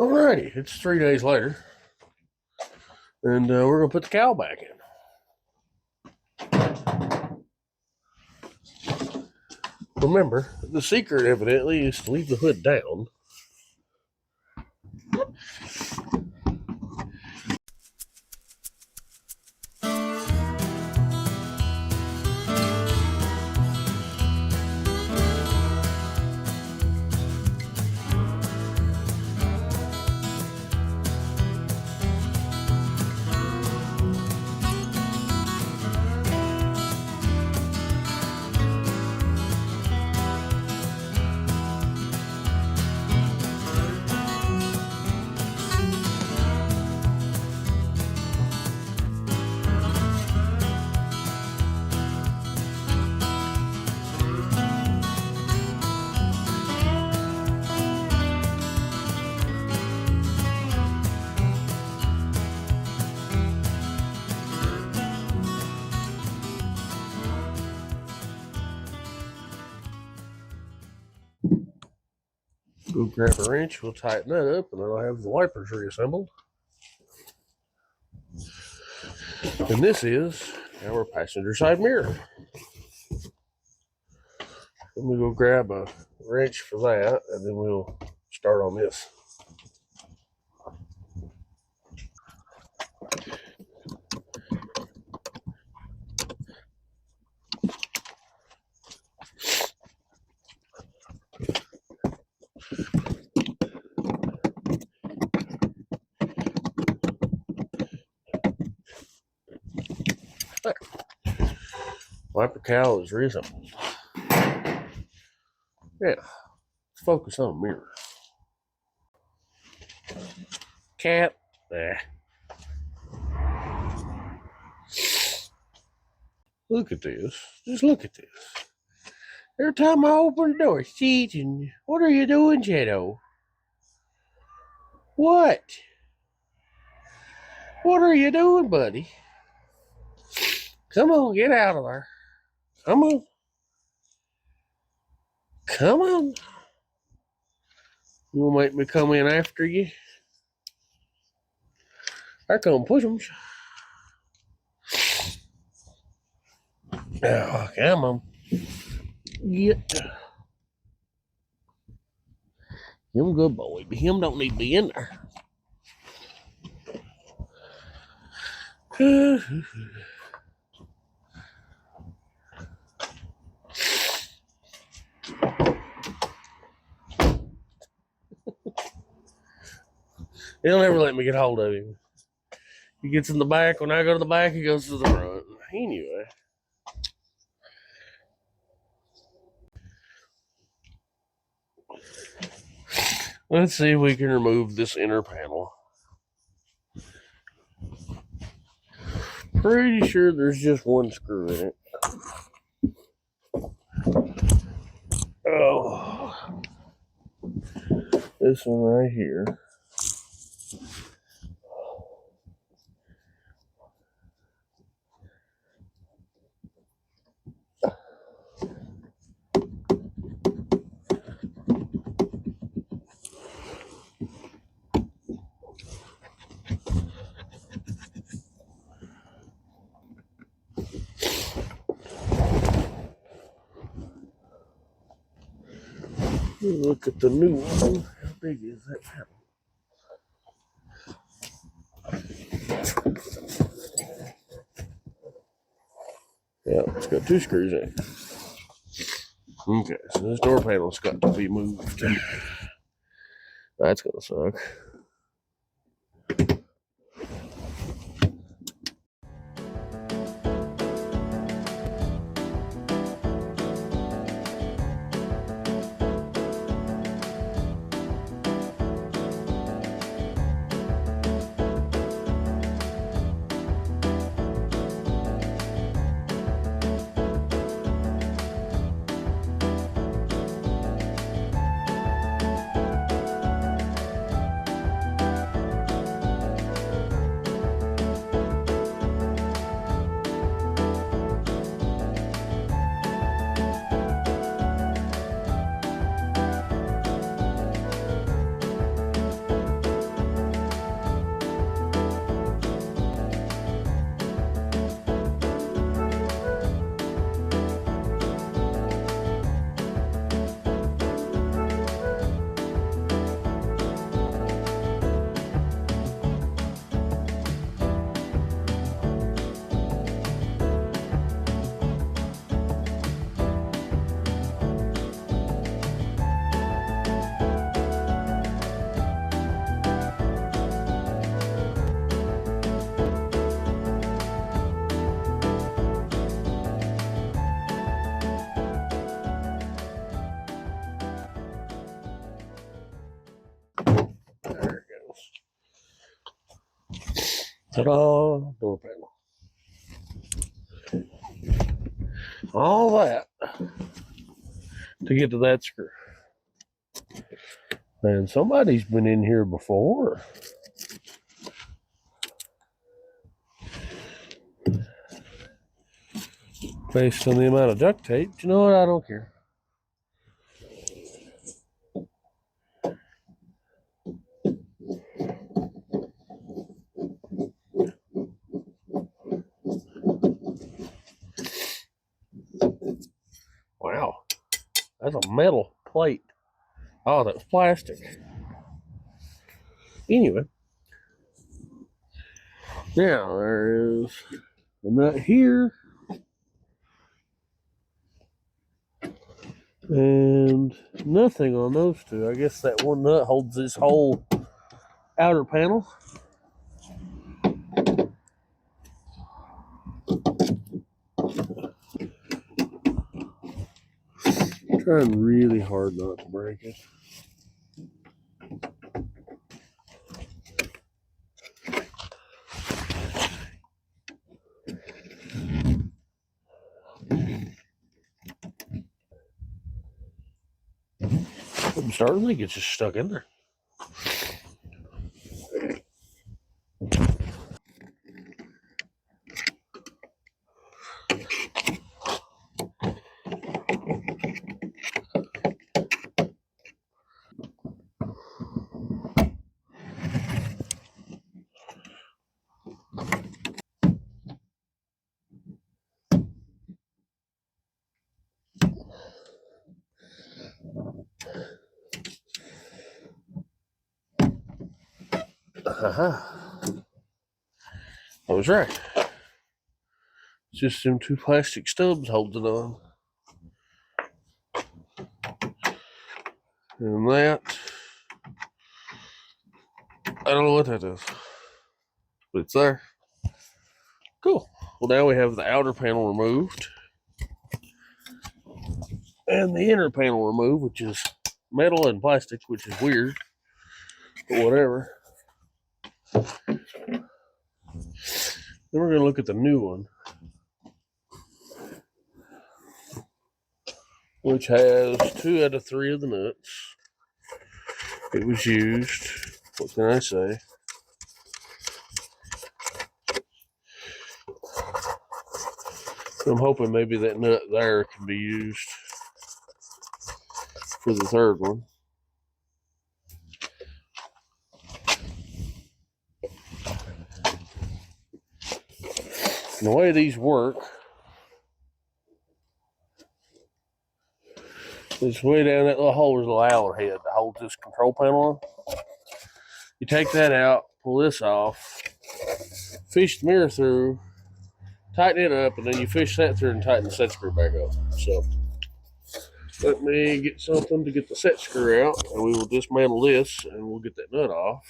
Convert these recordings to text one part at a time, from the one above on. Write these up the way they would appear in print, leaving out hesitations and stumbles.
Alrighty, it's 3 days later, and we're gonna put the cowl back in. Remember, the secret evidently is to leave the hood down. Go grab a wrench, we'll tighten that up, and then I'll have the wipers reassembled. And this is our passenger side mirror. Let me go grab a wrench for that, and then we'll start on this. There. Wiper cowl is reassembled. Yeah, let's focus on the mirror. Cat. Look at this. Just look at this. Every time I open the door, it's eating. What are you doing, Shadow? What? What are you doing, buddy? Come on, get out of there. Come on. Come on. You gonna make me come in after you? I come push them. Oh, come on. Yeah. Him good boy, but him don't need to be in there. He'll never let me get hold of him. He gets in the back. When I go to the back, he goes to the front. Anyway. Let's see if we can remove this inner panel. Pretty sure there's just one screw in it. Oh. This one right here. Look at the new one. How big is that panel? Yeah, it's got 2 screws in it. Okay, so this door panel's got to be moved. That's gonna suck. Ta-da! Door panel. All that to get to that screw. And somebody's been in here before. Based on the amount of duct tape, you know what? I don't care. Wow, that's a metal plate. Oh, that's plastic. Anyway, now there is a nut here and nothing on those two. I guess that one nut holds this whole outer panel. I'm trying really hard not to break it. I'm starting to think it's just stuck in there. I was right. It's just them two plastic stubs holding on. And that, I don't know what that is, but it's there. Cool. Well, now we have the outer panel removed and the inner panel removed, which is metal and plastic, which is weird, but whatever. Then we're going to look at the new one, which has 2 out of 3 of the nuts. It was used. What can I say? I'm hoping maybe that nut there can be used for the third one. And the way these work is way down that little hole. There's a little Allen head that holds this control panel on. You take that out, pull this off, fish the mirror through, tighten it up, and then you fish that through and tighten the set screw back up. So let me get something to get the set screw out, and we will dismantle this, and we'll get that nut off.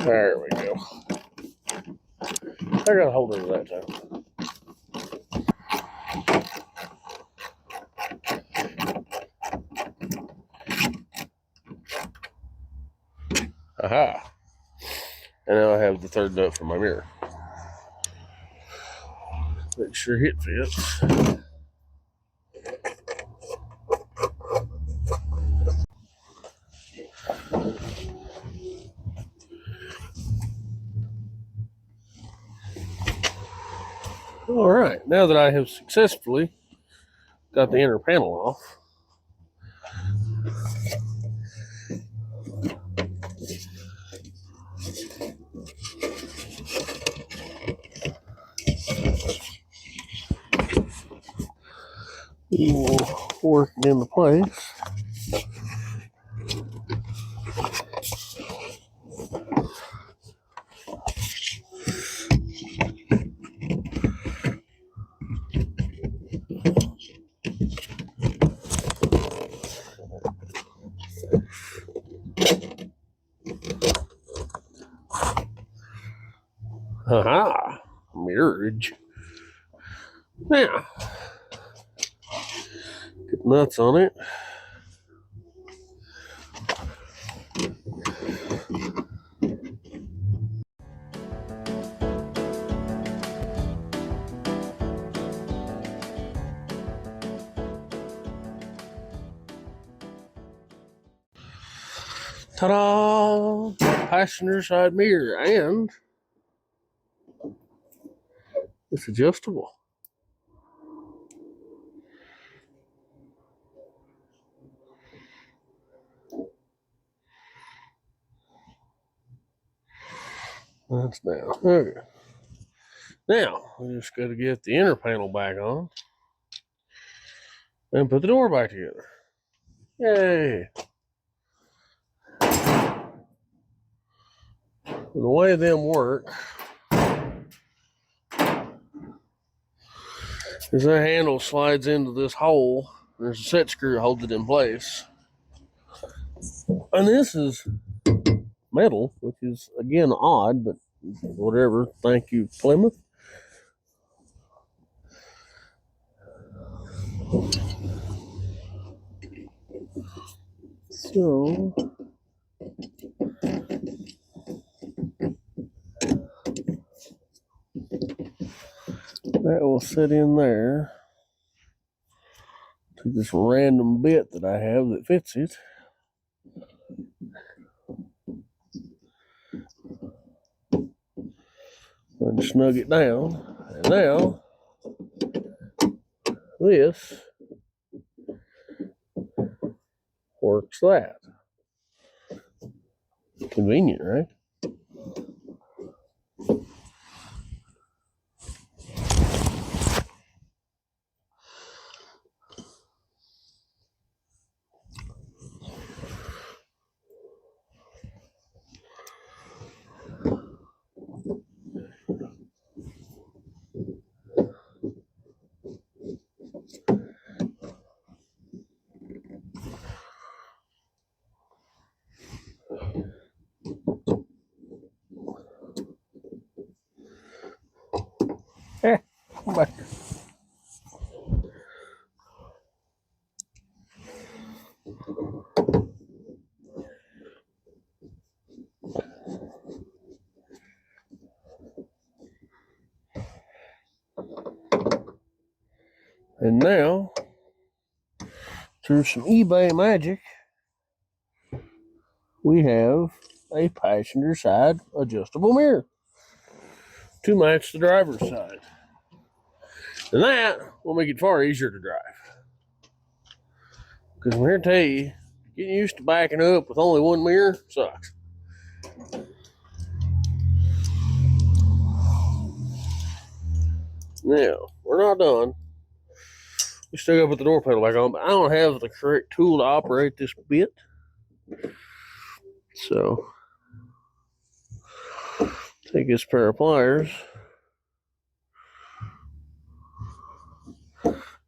There we go. I got a hold of that time. Aha. And now I have the third nut for my mirror. Make sure it fits. All right, now that I have successfully got the inner panel off, Working into place. Aha, mirrorage. Now, get nuts on it. Ta-da! Passenger side mirror, and it's adjustable. That's down. Okay. Now, we just got to get the inner panel back on and put the door back together. Yay! The way them work is that handle slides into this hole. There's a set screw that holds it in place. And this is metal, which is, again, odd, but whatever. Thank you, Plymouth. So, that will sit in there to this random bit that I have that fits it. And snug it down. And now, this works that. Convenient, right? Come back here. And now, through some eBay magic, we have a passenger side adjustable mirror to match the driver's side. And that will make it far easier to drive. Because I'm here to tell you, getting used to backing up with only one mirror sucks. Now, we're not done. We still got to put the door panel back on, but I don't have the correct tool to operate this bit. So, take this pair of pliers.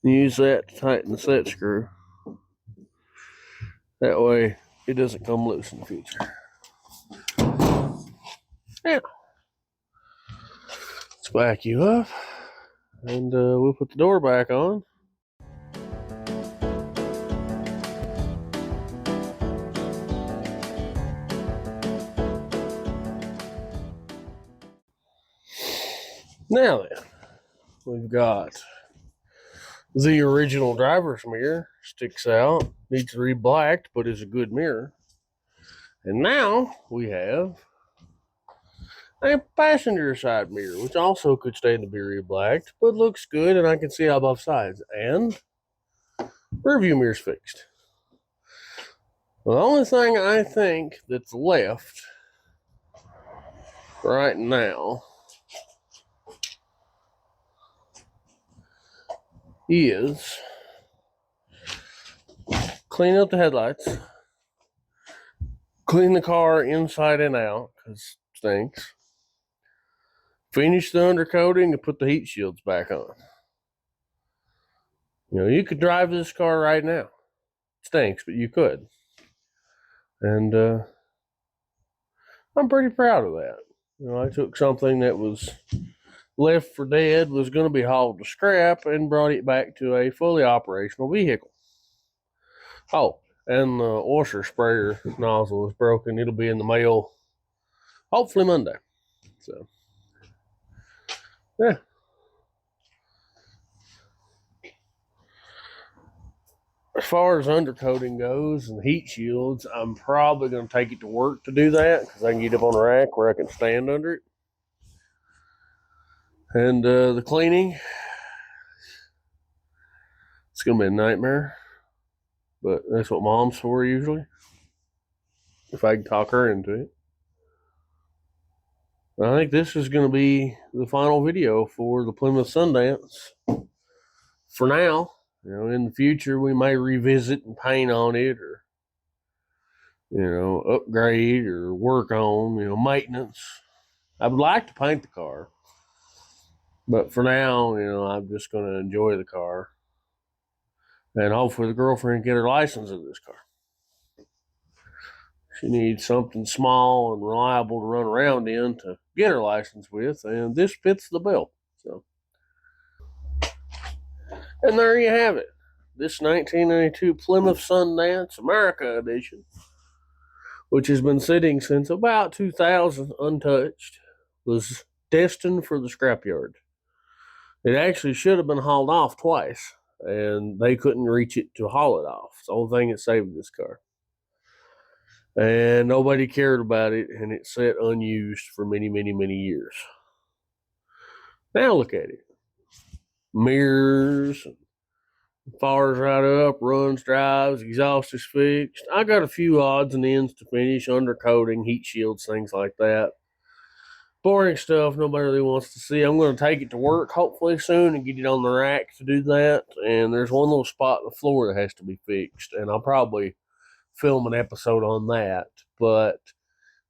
Use that to tighten the set screw. That way, it doesn't come loose in the future. Now, let's back you up, and we'll put the door back on. Now then, we've got the original driver's mirror, sticks out, needs to be blacked, but is a good mirror. And now we have a passenger side mirror, which also could stand to be re-blacked, but looks good and I can see out both sides. And rear view mirror's fixed. Well, the only thing I think that's left right now is clean up the headlights, clean the car inside and out because it stinks, finish the undercoating, and put the heat shields back on. You know, you could drive this car right now. It stinks, but you could. And I'm pretty proud of that. You know, I took something that was left for dead, was going to be hauled to scrap, and brought it back to a fully operational vehicle. Oh, and the washer sprayer nozzle is broken. It'll be in the mail hopefully Monday. So, yeah. As far as undercoating goes and heat shields, I'm probably going to take it to work to do that because I can get up on a rack where I can stand under it. And the cleaning, it's going to be a nightmare, but that's what mom's for usually, if I can talk her into it. I think this is going to be the final video for the Plymouth Sundance for now. You know, in the future, we may revisit and paint on it or, you know, upgrade or work on, you know, maintenance. I would like to paint the car, but for now, you know, I'm just going to enjoy the car. And hopefully the girlfriend can get her license of this car. She needs something small and reliable to run around in to get her license with, and this fits the bill. So, and there you have it. This 1992 Plymouth Sundance America edition, which has been sitting since about 2000 untouched, was destined for the scrapyard. It actually should have been hauled off twice, and they couldn't reach it to haul it off. It's the only thing that saved this car. And nobody cared about it, and it sat unused for many, many, many years. Now look at it. Mirrors, fires right up, runs, drives, exhaust is fixed. I got a few odds and ends to finish, undercoating, heat shields, things like that. Boring stuff nobody really wants to see. I'm going to take it to work hopefully soon and get it on the rack to do that. And there's one little spot on the floor that has to be fixed, and I'll probably film an episode on that. But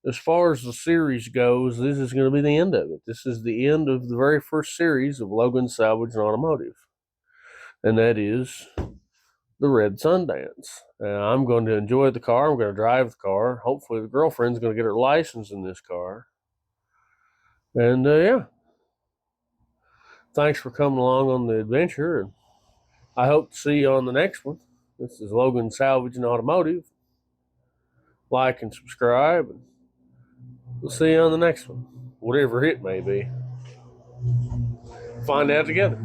as far as the series goes, this is going to be the end of it. This is the end of the very first series of Logan Salvage and Automotive, and that is the Red Sundance. I'm going to enjoy the car. I'm going to drive the car. Hopefully the girlfriend's going to get her license in this car. And yeah, thanks for coming along on the adventure, and I hope to see you on the next one. This is Logan Salvage and Automotive. Like and subscribe, and we'll see you on the next one, whatever it may be. Find out together.